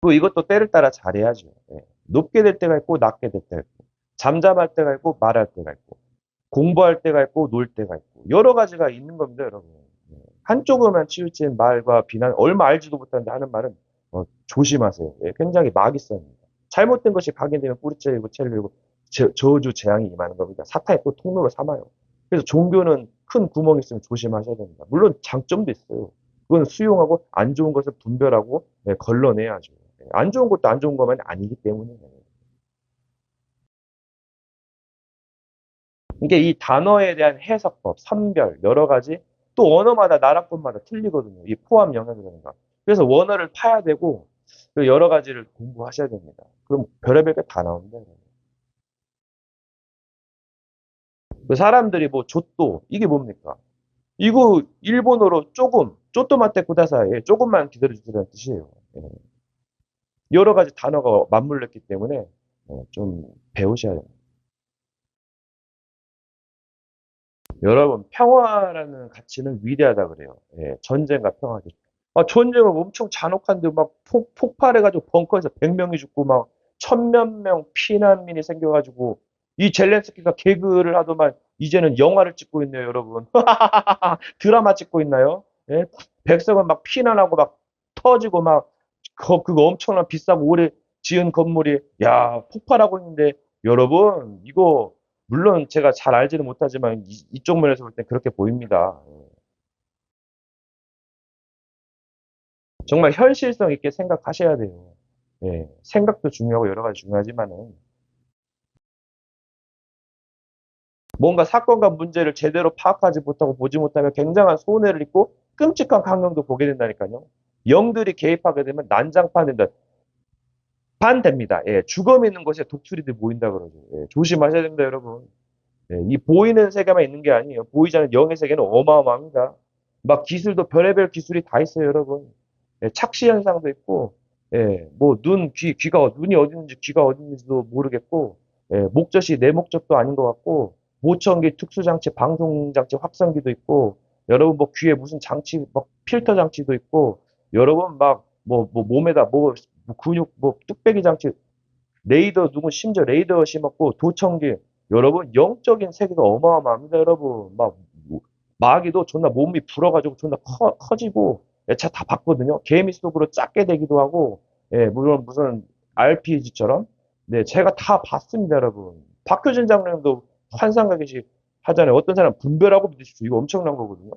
또 이것도 때를 따라 잘해야죠. 예. 높게 될 때가 있고 낮게 될 때가 있고 잠잠할 때가 있고 말할 때가 있고 공부할 때가 있고 놀 때가 있고 여러 가지가 있는 겁니다, 여러분. 예. 한쪽으로만 치우친 말과 비난, 얼마 알지도 못하는데 하는 말은 조심하세요. 예, 굉장히 마귀성입니다. 잘못된 것이 각인되면 뿌리째리고 채리고 저주 재앙이 임하는 겁니다. 사탄이 또 통로로 삼아요. 그래서 종교는 큰 구멍이 있으면 조심하셔야 됩니다. 물론 장점도 있어요. 그건 수용하고 안 좋은 것을 분별하고 걸러내야죠. 안 좋은 것도 안 좋은 것만 아니기 때문에. 이게 이 단어에 대한 해석법, 선별, 여러 가지 또 언어마다 나라권마다 틀리거든요. 이 포함 영역이라든가. 그래서 원어를 파야 되고 그 여러 가지를 공부하셔야 됩니다. 그럼 별의별 게 다 나옵니다. 그 사람들이 뭐 조또 이게 뭡니까? 이거 일본어로 조금 쪼또마테 쿠다사이 조금만 기다려주시라는 뜻이에요. 예. 여러 가지 단어가 맞물렸기 때문에 좀 배우셔야 됩니다. 여러분, 평화라는 가치는 위대하다 그래요. 예, 전쟁과 평화. 전쟁은 엄청 잔혹한데 막 폭발해가지고 벙커에서 100명이 죽고 막 천몇 명 피난민이 생겨가지고 이 젤렌스키가 개그를 하더만 이제는 영화를 찍고 있네요, 여러분. 드라마 찍고 있나요? 예? 백성은 막 피난하고 막 터지고 막 그거 엄청난 비싸고 오래 지은 건물이 야 폭발하고 있는데 여러분 이거 물론 제가 잘 알지는 못하지만 이쪽 면에서 볼 땐 그렇게 보입니다. 정말 현실성 있게 생각하셔야 돼요. 예, 생각도 중요하고 여러 가지 중요하지만은 뭔가 사건과 문제를 제대로 파악하지 못하고 보지 못하면 굉장한 손해를 입고 끔찍한 광경도 보게 된다니까요. 영들이 개입하게 되면 난장판 된다. 반됩니다. 예, 죽음 있는 곳에 독수리들이 모인다 그러죠. 예, 조심하셔야 됩니다, 여러분. 예, 이 보이는 세계만 있는 게 아니에요. 보이지 않는 영의 세계는 어마어마합니다. 막 기술도 별의별 기술이 다 있어요, 여러분. 예, 착시 현상도 있고, 예, 뭐 귀가 눈이 어디 있는지 귀가 어디 있는지도 모르겠고, 예, 목젖이 내 목젖도 아닌 것 같고, 보청기, 특수장치, 방송장치, 확성기도 있고, 여러분 뭐 귀에 무슨 장치, 막 필터 장치도 있고, 여러분 막 뭐 몸에다 뭐 근육, 뭐 뚝배기 장치, 레이더 누구 심지어 레이더 심었고 도청기 여러분 영적인 세계가 어마어마합니다 여러분 막 마귀도 존나 몸이 불어가지고 존나 커지고 차 다 봤거든요 개미 속으로 작게 되기도 하고 예 물론 무슨 RPG처럼 네 제가 다 봤습니다 여러분 박효진 장님도 환상가게시 하잖아요 어떤 사람 분별하고 믿으십시오 이거 엄청난 거거든요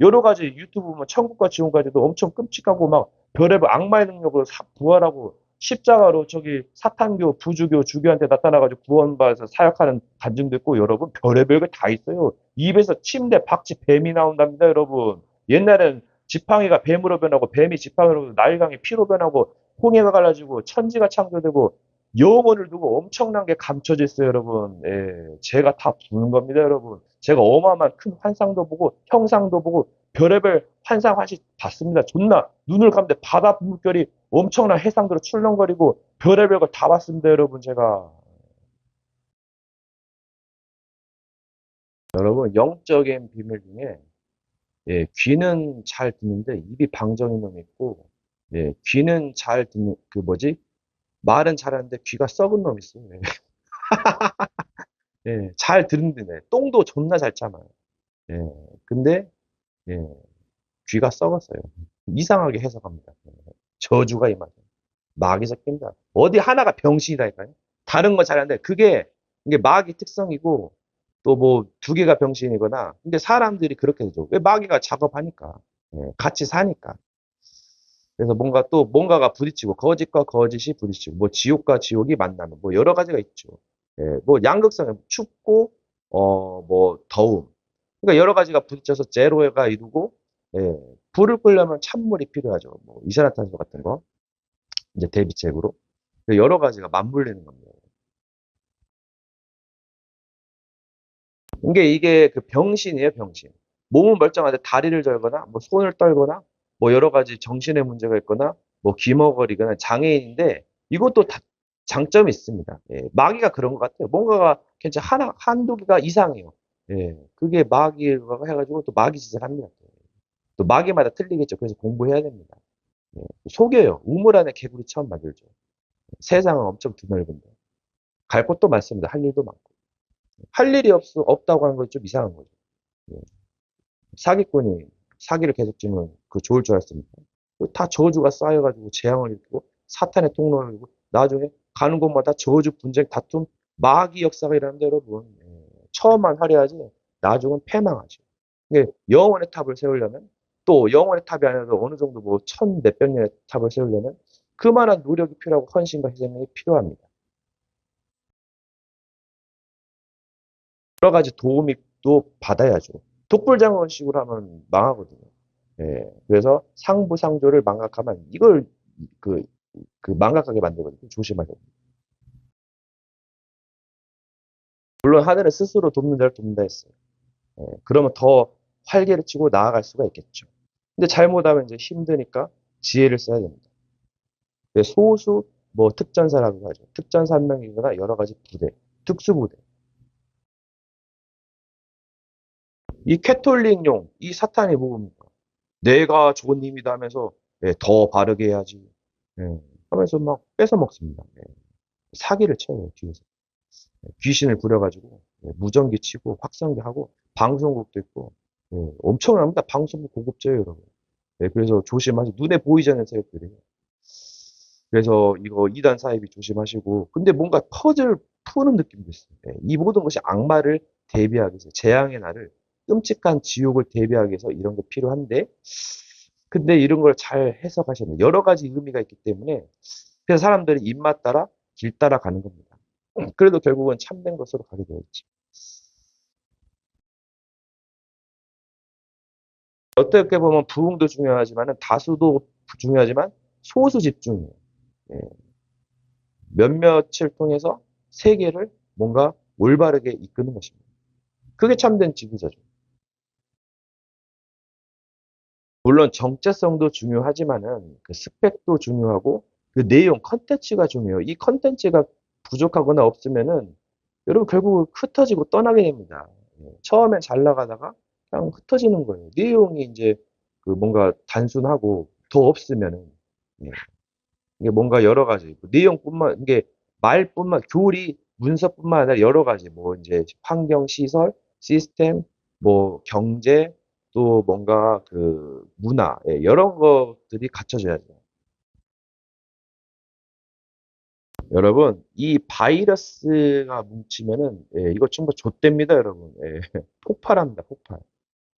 여러 가지 유튜브 보면 천국과 지옥까지도 엄청 끔찍하고 막 별의별 악마의 능력으로 부활하고 십자가로 저기 사탄교, 부주교, 주교한테 나타나가지고 구원받아서 사역하는 간증도 있고 여러분 별의별 게 다 있어요. 입에서 침대, 박쥐, 뱀이 나온답니다 여러분. 옛날엔 지팡이가 뱀으로 변하고 뱀이 지팡이로 변하고 나일강이 피로 변하고 홍해가 갈라지고 천지가 창조되고 영혼을 두고 엄청난 게 감춰져 있어요 여러분. 예, 제가 다 부는 겁니다 여러분. 제가 어마어마한 큰 환상도 보고 형상도 보고 별의별 환상 환시 봤습니다. 존나 눈을 감는데 바다 물결이 엄청난 해상도로 출렁거리고 별의별 걸 다 봤습니다, 여러분, 제가. 여러분, 영적인 비밀 중에, 예, 귀는 잘 듣는데 입이 방정인 놈이 있고, 예, 귀는 잘 듣는, 그 뭐지? 말은 잘하는데 귀가 썩은 놈이 있어요. 예, 예, 잘 듣는데, 네. 똥도 존나 잘 참아요. 예, 근데, 예, 귀가 썩었어요. 이상하게 해석합니다. 예, 저주가 임하죠. 마귀 새끼입니다. 어디 하나가 병신이다니까요. 다른 거 잘하는데 그게 이게 마귀 특성이고 또 뭐 두 개가 병신이거나 근데 사람들이 그렇게 되죠. 왜 마귀가 작업하니까 예, 같이 사니까. 그래서 뭔가 또 뭔가가 부딪히고 거짓과 거짓이 부딪히고 뭐 지옥과 지옥이 만나는 뭐 여러 가지가 있죠. 예, 뭐 양극성 춥고 뭐 더움. 그러니까 여러 가지가 부딪혀서 제로가 이루고 예, 불을 끄려면 찬물이 필요하죠. 뭐 이산화탄소 같은 거 이제 대비책으로 여러 가지가 맞물리는 겁니다. 이게 그 병신이에요, 병신. 몸은 멀쩡한데 다리를 절거나, 뭐 손을 떨거나, 뭐 여러 가지 정신의 문제가 있거나, 뭐 기머거리거나 장애인인데 이것도 다 장점이 있습니다. 예, 마귀가 그런 것 같아요. 뭔가가 괜찮 한두 개가 이상해요. 예, 그게 마귀가 해가지고 또 마귀 짓을 합니다. 또 마귀마다 틀리겠죠. 그래서 공부해야 됩니다. 예, 속여요. 우물 안에 개구리 처음 만들죠. 세상은 엄청 드넓은데. 갈 곳도 많습니다. 할 일도 많고. 할 일이 없다고 하는 건 좀 이상한 거죠. 예. 사기꾼이 사기를 계속 치면 그 좋을 줄 알았습니까? 다 저주가 쌓여가지고 재앙을 일으키고 사탄의 통로를 일으키고 나중에 가는 곳마다 저주, 분쟁, 다툼, 마귀 역사가 일어나는데 여러분 처음만 화려하지 나중은 패망하죠. 이게 영원의 탑을 세우려면 또 영원의 탑이 아니라도 어느 정도 뭐 천 몇백 년의 탑을 세우려면 그만한 노력이 필요하고 헌신과 희생이 필요합니다. 여러 가지 도움이 또 받아야죠. 독불장군식으로 하면 망하거든요. 예, 그래서 상부상조를 망각하면 이걸 그, 그 망각하게 만들거든요. 조심하세요. 물론 하늘은 스스로 돕는 자를 돕는다 했어요. 예, 그러면 더 활개를 치고 나아갈 수가 있겠죠. 근데 잘못하면 이제 힘드니까 지혜를 써야 됩니다. 소수 뭐 특전사라고 하죠. 특전사 한 명이거나 여러 가지 부대, 특수부대. 이 캐톨릭용, 이 사탄이 뭡니까? 내가 좋은 힘이다 하면서 예, 더 바르게 해야지. 예, 하면서 막 뺏어 먹습니다. 예, 사기를 쳐요, 뒤에서. 예, 귀신을 부려가지고 예, 무전기 치고 확성기 하고 방송국도 있고 예, 엄청납니다. 방송국 고급져요, 여러분. 예, 그래서 조심하세요. 눈에 보이지 않는 세력들이. 그래서 이거 이단 사이비 조심하시고 근데 뭔가 퍼즐 푸는 느낌도 있어요. 예, 이 모든 것이 악마를 대비하기 위해서 재앙의 날을 끔찍한 지옥을 대비하기 위해서 이런 게 필요한데 근데 이런 걸 잘 해석하셨네. 여러 가지 의미가 있기 때문에 그래서 사람들이 입맛 따라 길 따라 가는 겁니다. 그래도 결국은 참된 것으로 가게 되어 있지. 어떻게 보면 부흥도 중요하지만 다수도 중요하지만 소수 집중이에요. 예, 몇몇을 통해서 세계를 뭔가 올바르게 이끄는 것입니다. 그게 참된 지도자죠. 물론 정체성도 중요하지만은 그 스펙도 중요하고 그 내용 컨텐츠가 중요해요. 이 컨텐츠가 부족하거나 없으면은 여러분 결국 흩어지고 떠나게 됩니다. 예, 처음엔 잘 나가다가 그냥 흩어지는 거예요. 내용이 이제 그 뭔가 단순하고 더 없으면은 예, 이게 뭔가 여러 가지 내용뿐만 이게 말뿐만 교리 문서뿐만 아니라 여러 가지 뭐 이제 환경 시설 시스템 뭐 경제 또 뭔가 그 문화 예, 여러 것들이 갖춰져야죠. 여러분 이 바이러스가 뭉치면은 예, 이거 정말 좆됩니다 여러분. 예, 폭발합니다 폭발.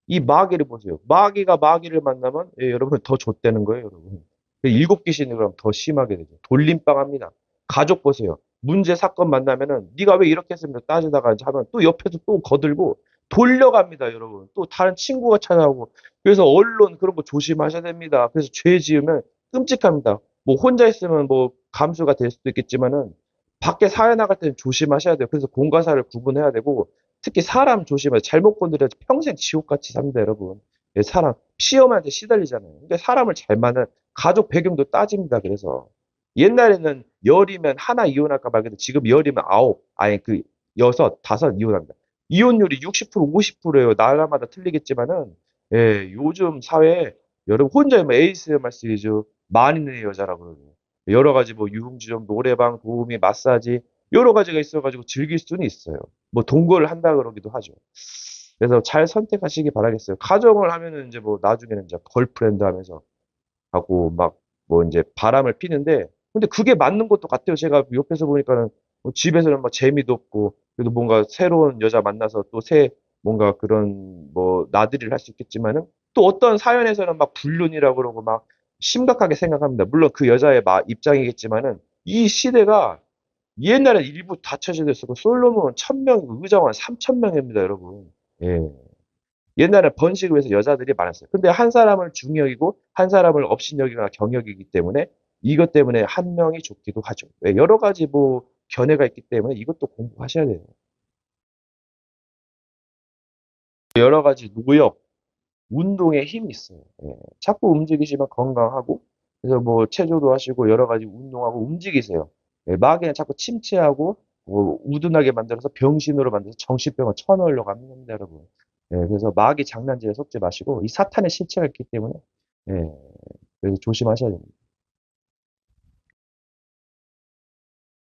이 마귀를 보세요. 마귀가 마귀를 만나면 예, 여러분 더 좆되는 거예요 여러분. 일곱 귀신이 그럼 더 심하게 되죠. 돌림빵합니다. 가족 보세요. 문제 사건 만나면은 네가 왜 이렇게 했습니까? 따지다가 이제 하면 또 옆에서 또 거들고 돌려갑니다, 여러분. 또 다른 친구가 찾아오고. 그래서 언론 그런 거 조심하셔야 됩니다. 그래서 죄 지으면 끔찍합니다. 뭐 혼자 있으면 뭐 감수가 될 수도 있겠지만은 밖에 사회 나갈 때는 조심하셔야 돼요. 그래서 공과사를 구분해야 되고 특히 사람 조심해요. 잘못 건드려서 평생 지옥같이 삽니다, 여러분. 예, 사람 시험한테 시달리잖아요. 근데 사람을 잘 만나 가족 배경도 따집니다. 그래서 옛날에는 열이면 하나 이혼할까 말겠는데 지금 열이면 아홉, 아니 그 여섯, 다섯 이혼합니다. 이혼율이 60% 50%예요. 나라마다 틀리겠지만은 예, 요즘 사회에 여러분 혼자면 ASMR 시리즈 만인의 여자라고 그러죠. 여러 가지 뭐 유흥주점, 노래방, 도우미, 마사지 여러 가지가 있어가지고 즐길 수는 있어요. 뭐 동거를 한다 그러기도 하죠. 그래서 잘 선택하시기 바라겠어요. 가정을 하면은 이제 뭐 나중에는 이제 걸프렌드 하면서 하고 막 뭐 이제 바람을 피는데 근데 그게 맞는 것도 같아요. 제가 옆에서 보니까는 뭐 집에서는 막 재미도 없고 그래도 뭔가 새로운 여자 만나서 또 새 뭔가 그런 뭐 나들이를 할 수 있겠지만은 또 어떤 사연에서는 막 불륜이라고 그러고 막 심각하게 생각합니다. 물론 그 여자의 입장이겠지만은 이 시대가 옛날에 일부 다처제도 있었고 솔로몬 1000명, 의정원 3000명입니다, 여러분. 예. 옛날에 번식을 위해서 여자들이 많았어요. 근데 한 사람을 중여기고 한 사람을 업신여기거나 경여기기 때문에 이것 때문에 한 명이 좋기도 하죠. 예, 여러 가지 뭐 견해가 있기 때문에 이것도 공부하셔야 돼요. 여러 가지 노역, 운동에 힘이 있어요. 예, 자꾸 움직이시면 건강하고 그래서 뭐 체조도 하시고 여러 가지 운동하고 움직이세요. 예, 마귀는 자꾸 침체하고 뭐 우둔하게 만들어서 병신으로 만들어서 정신병을 쳐넣으려고 합니다, 여러분. 예, 그래서 마귀 장난질에 속지 마시고 이 사탄의 실체가 있기 때문에 예, 그래서 조심하셔야 됩니다.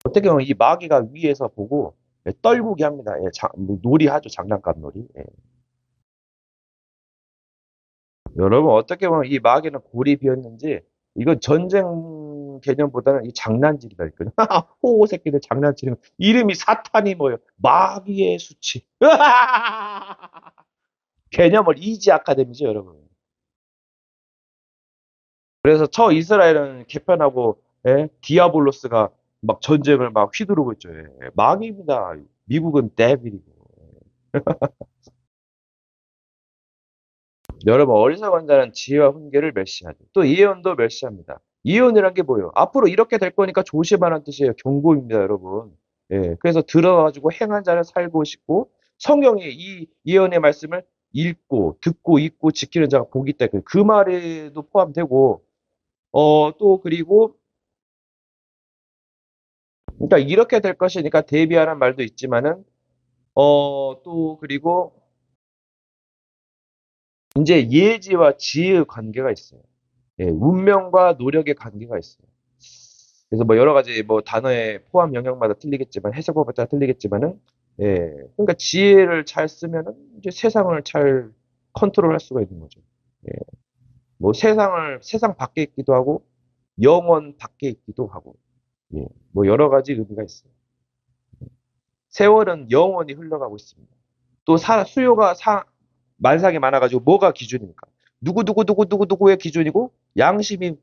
어떻게 보면 이 마귀가 위에서 보고 떨구게 합니다. 예, 뭐 놀이하죠. 장난감 놀이. 예. 여러분 어떻게 보면 이 마귀는 골이 비었는지 이건 전쟁 개념보다는 이 장난질이다 있거든요. 호호 새끼들 장난치는 이름이 사탄이 뭐예요? 마귀의 수치. 개념을 이지 아카데미죠, 여러분. 그래서 저 이스라엘은 개편하고 디아블로스가 막 전쟁을 막 휘두르고 있죠. 예. 마귀입니다. 미국은 데빌이고. 여러분 어리석은 자는 지혜와 훈계를 멸시하죠. 또 예언도 멸시합니다. 예언이란 게 뭐예요? 앞으로 이렇게 될 거니까 조심하라는 뜻이에요. 경고입니다, 여러분. 예, 그래서 들어가지고 행한 자는 살고 싶고 성경이 이 예언의 말씀을 읽고 듣고 읽고 지키는 자가 복이 있다. 그 말에도 포함되고 또 그리고 그러니까 이렇게 될 것이니까 대비하라는 말도 있지만은 또 그리고 이제 예지와 지혜의 관계가 있어요. 예, 운명과 노력의 관계가 있어요. 그래서 뭐 여러 가지 뭐 단어의 포함 영역마다 틀리겠지만 해석법에 따라 틀리겠지만은 그러니까 지혜를 잘 쓰면은 이제 세상을 잘 컨트롤할 수가 있는 거죠. 예, 뭐 세상 밖에 있기도 하고 영원 밖에 있기도 하고 뭐 여러 가지 의미가 있어요. 세월은 영원히 흘러가고 있습니다. 또 수요가 만상에 많아가지고 뭐가 기준입니까? 누구의 기준이고 양심이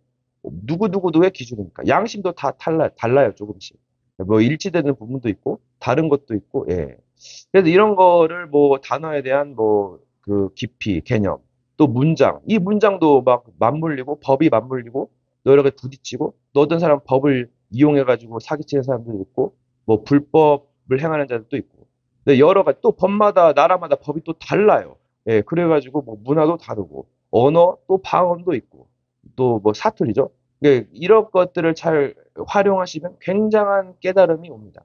누구누구도의 기준입니까? 양심도 다 달라요, 조금씩. 뭐 일치되는 부분도 있고 다른 것도 있고 그래서 이런 거를 뭐 단어에 대한 뭐 그 깊이 개념 또 문장 이 문장도 막 맞물리고 법이 맞물리고 여러 개 부딪히고 또 어떤 사람 법을 이용해 가지고 사기치는 사람도 있고 뭐 불법을 행하는 자들도 있고 근데 여러 가지 또 법마다 나라마다 법이 또 달라요. 예, 그래가지고 뭐 문화도 다르고 언어 또 방언도 있고 또 뭐 사투리죠. 예, 이런 것들을 잘 활용하시면 굉장한 깨달음이 옵니다.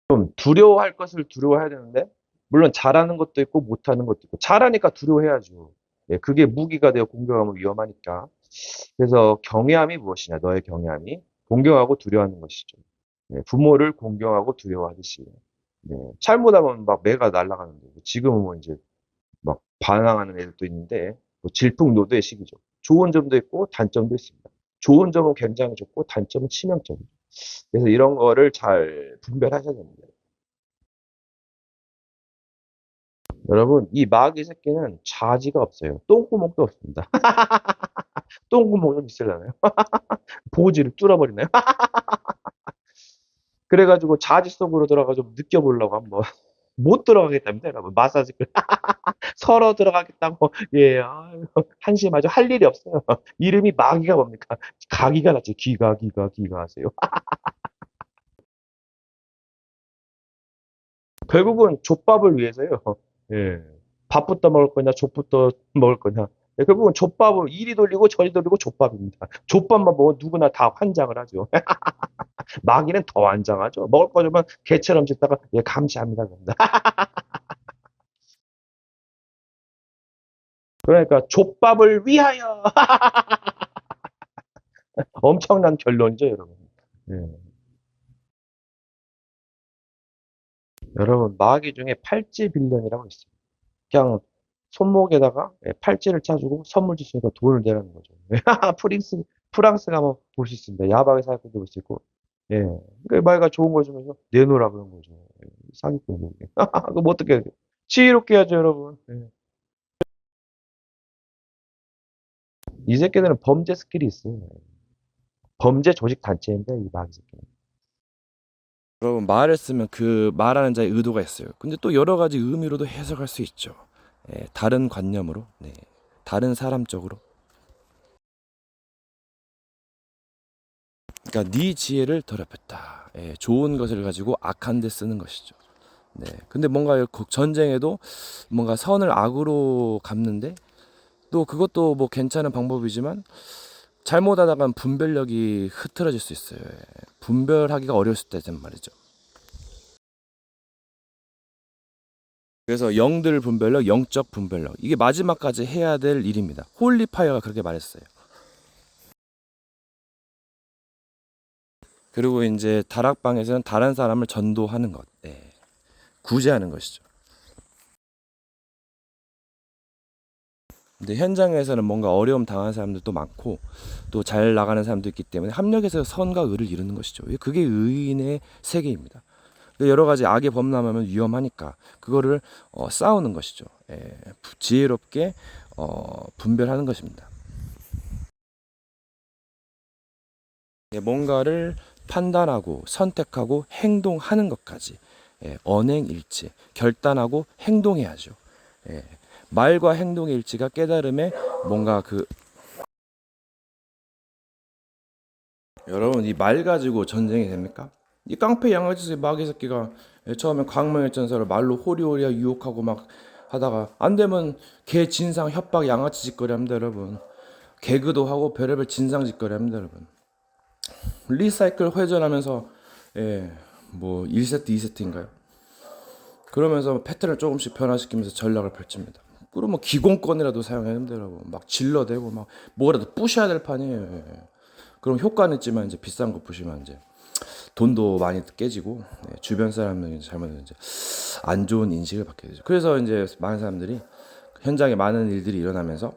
좀 두려워할 것을 두려워해야 되는데 물론 잘하는 것도 있고 못하는 것도 있고 잘하니까 두려워해야죠. 예, 그게 무기가 되어 공격하면 위험하니까. 그래서 경외함이 무엇이냐? 너의 경외함이 공경하고 두려워하는 것이죠. 예, 부모를 공경하고 두려워하듯이. 네, 잘못하면 막 매가 날아가는데 지금은 뭐 이제 막 반항하는 애들도 있는데 뭐 질풍노도의 시기죠. 좋은 점도 있고 단점도 있습니다. 좋은 점은 굉장히 좋고 단점은 치명적이죠. 그래서 이런 거를 잘 분별하셔야 됩니다. 여러분, 이 마귀 새끼는 자지가 없어요. 똥구멍도 없습니다. 똥구멍 좀 있으려나요? 보지를 뚫어버리나요? 그래가지고 자지 속으로 들어가서 느껴보려고 한번 못 들어가겠답니다, 여러분. 마사지를 서로 들어가겠다고 아유, 한심하죠. 할 일이 없어요. 이름이 마귀가 뭡니까? 가기가 낫지. 기가 하세요. 결국은 족밥을 위해서요. 예. 밥부터 먹을 거냐, 족부터 먹을 거냐. 결국은 족밥을 이리 돌리고 저리 돌리고 족밥입니다. 족밥만 먹으면 누구나 다 환장을 하죠. 마귀는 더 환장하죠. 먹을 거 주면 개처럼 짓다가 감시합니다. 그런다. 그러니까 족밥을 위하여 엄청난 결론이죠, 여러분. 예. 여러분 마귀 중에 팔찌 빌런이라고 있어요. 그냥 손목에다가 팔찌를 차주고 선물 주시니까 돈을 내라는 거죠. 프랑스 가면 볼 수 있습니다. 야방의 사기꾼도 볼 수 있고. 예. 그러니까 마귀가 좋은 걸 주면서 내놓으라 그런 거죠. 사기꾼이. 그럼 어떻게 해야 돼? 지혜롭게 해야죠, 여러분. 예. 이 새끼들은 범죄 스킬이 있어요. 범죄 조직 단체인데 이 마귀 새끼는. 여러분 말을 쓰면 그 말하는 자의 의도가 있어요. 근데 또 여러 가지 의미로도 해석할 수 있죠. 다른 관념으로, 다른 사람적으로. 그러니까 네 지혜를 더럽혔다. 좋은 것을 가지고 악한 데 쓰는 것이죠. 네. 근데 뭔가 전쟁에도 뭔가 선을 악으로 갚는데 또 그것도 뭐 괜찮은 방법이지만 잘못하다간 분별력이 흐트러질 수 있어요. 분별하기가 어려울 수 있다는 말이죠. 그래서 영들 분별력, 영적 분별력, 이게 마지막까지 해야 될 일입니다. 홀리파이어가 그렇게 말했어요. 그리고 이제 다락방에서는 다른 사람을 전도하는 것, 구제하는 것이죠. 근데 현장에서는 뭔가 어려움 당한 사람들도 많고 또 잘 나가는 사람도 있기 때문에 합력해서 선과 의를 이루는 것이죠. 그게 의인의 세계입니다. 근데 여러 가지 악에 범람하면 위험하니까 그거를 싸우는 것이죠. 지혜롭게 분별하는 것입니다. 뭔가를 판단하고 선택하고 행동하는 것까지 언행일치, 결단하고 행동해야죠. 말과 행동의 일치가 깨달음의 뭔가 여러분, 이 말 가지고 전쟁이 됩니까? 이 깡패 양아치 마귀 새끼가 처음에 광명일전사를 말로 호리호리하 유혹하고 막 하다가 안 되면 개 진상 협박 양아치 짓거리 합니다, 여러분. 개그도 하고 별의별 진상 짓거리 합니다, 여러분. 리사이클 회전하면서 뭐 1세트 2세트인가요? 그러면서 패턴을 조금씩 변화시키면서 전략을 펼칩니다. 그럼 뭐 기공권이라도 사용해야 됩니다, 여러분. 막 질러대고 막 뭐라도 부셔야 될 판이에요. 그럼 효과는 있지만 이제 비싼 거 부시면 이제 돈도 많이 깨지고 주변 사람들이 잘못하면 이제 안 좋은 인식을 받게 되죠. 그래서 이제 많은 사람들이 현장에 많은 일들이 일어나면서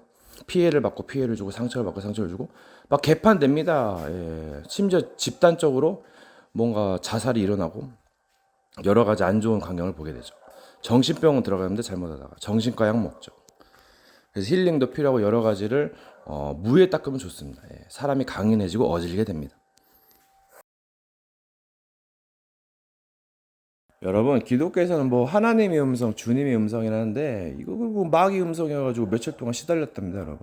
피해를 받고 피해를 주고 상처를 받고 상처를 주고 막 개판됩니다. 심지어 집단적으로 뭔가 자살이 일어나고 여러 가지 안 좋은 광경을 보게 되죠. 정신병원 들어가는데 잘못하다가 정신과 약 먹죠. 그래서 힐링도 필요하고 여러 가지를 무에 닦으면 좋습니다. 사람이 강인해지고 어질게 됩니다. 여러분, 기독교에서는 뭐 하나님의 음성, 주님의 음성이라는데 이거 그리고 마귀 음성이어가지고 며칠 동안 시달렸답니다, 여러분.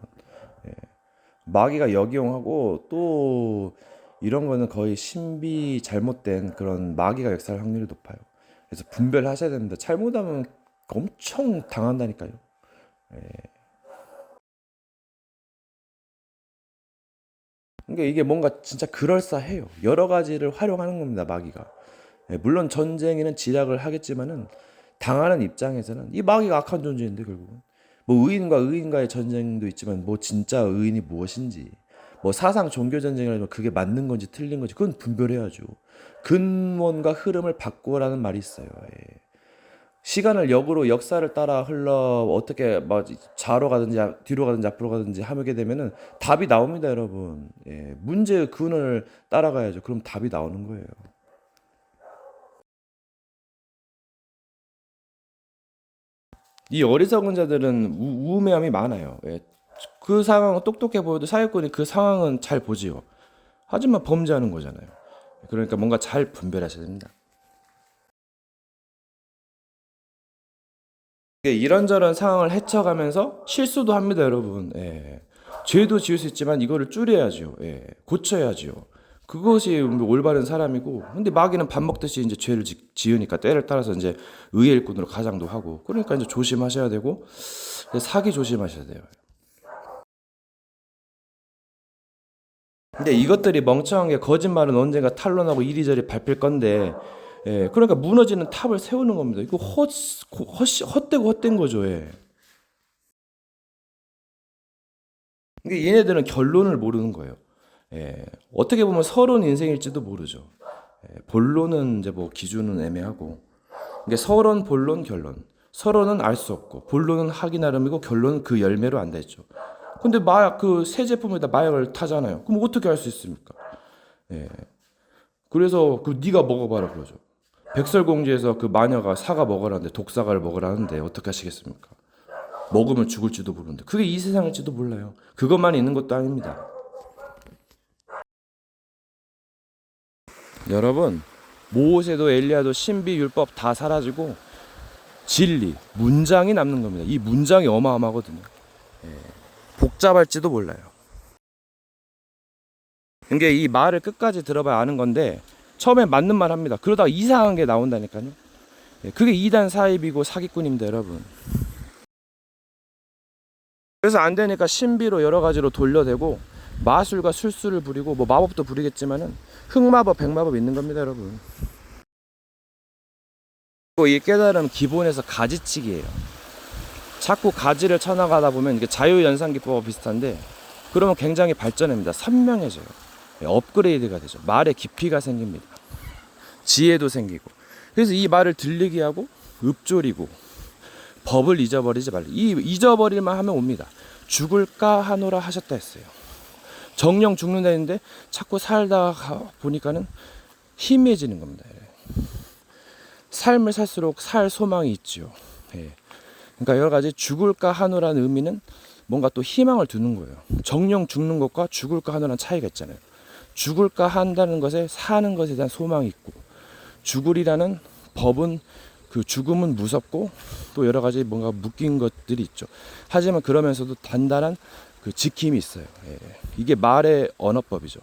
마귀가 역이용하고 또 이런 거는 거의 신비 잘못된 그런 마귀가 역사할 확률이 높아요. 그래서 분별하셔야 됩니다. 잘못하면 엄청 당한다니까요. 그러니까 이게 뭔가 진짜 그럴싸해요. 여러 가지를 활용하는 겁니다, 마귀가. 물론 전쟁에는 지략을 하겠지만은 당하는 입장에서는 이 마귀가 악한 존재인데 결국은 뭐 의인과 의인과의 전쟁도 있지만 뭐 진짜 의인이 무엇인지 뭐 사상 종교 전쟁이라면 그게 맞는 건지 틀린 건지 그건 분별해야죠. 근원과 흐름을 바꾸라는 말이 있어요. 시간을 역으로 역사를 따라 흘러 어떻게 뭐 좌로 가든지 뒤로 가든지 앞으로 가든지 하게 되면은 답이 나옵니다, 여러분. 문제의 근원을 따라가야죠. 그럼 답이 나오는 거예요. 이 어리석은 자들은 우매함이 많아요. 그 상황은 똑똑해 보여도 사기꾼이 그 상황은 잘 보지요. 하지만 범죄하는 거잖아요. 그러니까 뭔가 잘 분별하셔야 됩니다. 이런저런 상황을 헤쳐가면서 실수도 합니다, 여러분. 죄도 지을 수 있지만 이거를 줄여야죠. 고쳐야죠. 그것이 올바른 사람이고, 근데 마귀는 밥 먹듯이 이제 죄를 지으니까 때를 따라서 이제 의의 일꾼으로 가장도 하고, 그러니까 이제 조심하셔야 되고, 사기 조심하셔야 돼요. 근데 이것들이 멍청한 게 거짓말은 언젠가 탄로나고 이리저리 밟힐 건데, 그러니까 무너지는 탑을 세우는 겁니다. 이거 헛되고 헛된 거죠. 그러니까 얘네들은 결론을 모르는 거예요. 어떻게 보면 서론 인생일지도 모르죠. 본론은 이제 뭐 기준은 애매하고, 이게 서론, 본론, 결론. 서론은 알 수 없고, 본론은 하기 나름이고, 결론은 그 열매로 안다 했죠. 근데 마약 그 새 제품에다 마약을 타잖아요. 그럼 어떻게 할 수 있습니까? 그래서 그 네가 먹어봐라 그러죠. 백설공주에서 그 마녀가 사과 먹으라는데 독사과를 먹으라는데 어떻게 하시겠습니까? 먹으면 죽을지도 모르는데 그게 이 세상일지도 몰라요. 그것만 있는 것도 아닙니다. 여러분, 모세도 엘리야도 신비 율법 다 사라지고 진리 문장이 남는 겁니다. 이 문장이 어마어마하거든요. 복잡할지도 몰라요. 그러니까 이 말을 끝까지 들어봐야 아는 건데 처음에 맞는 말 합니다. 그러다가 이상한 게 나온다니까요. 그게 이단 사입이고 사기꾼입니다, 여러분. 그래서 안 되니까 신비로 여러 가지로 돌려대고 마술과 술수를 부리고 뭐 마법도 부리겠지만은 흑마법, 백마법 있는 겁니다, 여러분. 이 깨달음 기본에서 가지치기예요. 자꾸 가지를 쳐나가다 보면 이게 자유연상기법과 비슷한데 그러면 굉장히 발전합니다. 선명해져요. 업그레이드가 되죠. 말에 깊이가 생깁니다. 지혜도 생기고. 그래서 이 말을 들리게 하고 읊조리고 법을 잊어버리지 말라. 이 잊어버릴만 하면 옵니다. 죽을까 하노라 하셨다 했어요. 정령 죽는다 했는데 자꾸 살다가 보니까는 희미해지는 겁니다. 삶을 살수록 살 소망이 있지요. 예. 그러니까 여러 가지 죽을까 하노라는 의미는 뭔가 또 희망을 두는 거예요. 정령 죽는 것과 죽을까 하노라는 차이가 있잖아요. 죽을까 한다는 것에 사는 것에 대한 소망이 있고, 죽으리라는 법은 그 죽음은 무섭고 또 여러 가지 뭔가 묶인 것들이 있죠. 하지만 그러면서도 단단한 그 지킴이 있어요. 예. 이게 말의 언어법이죠.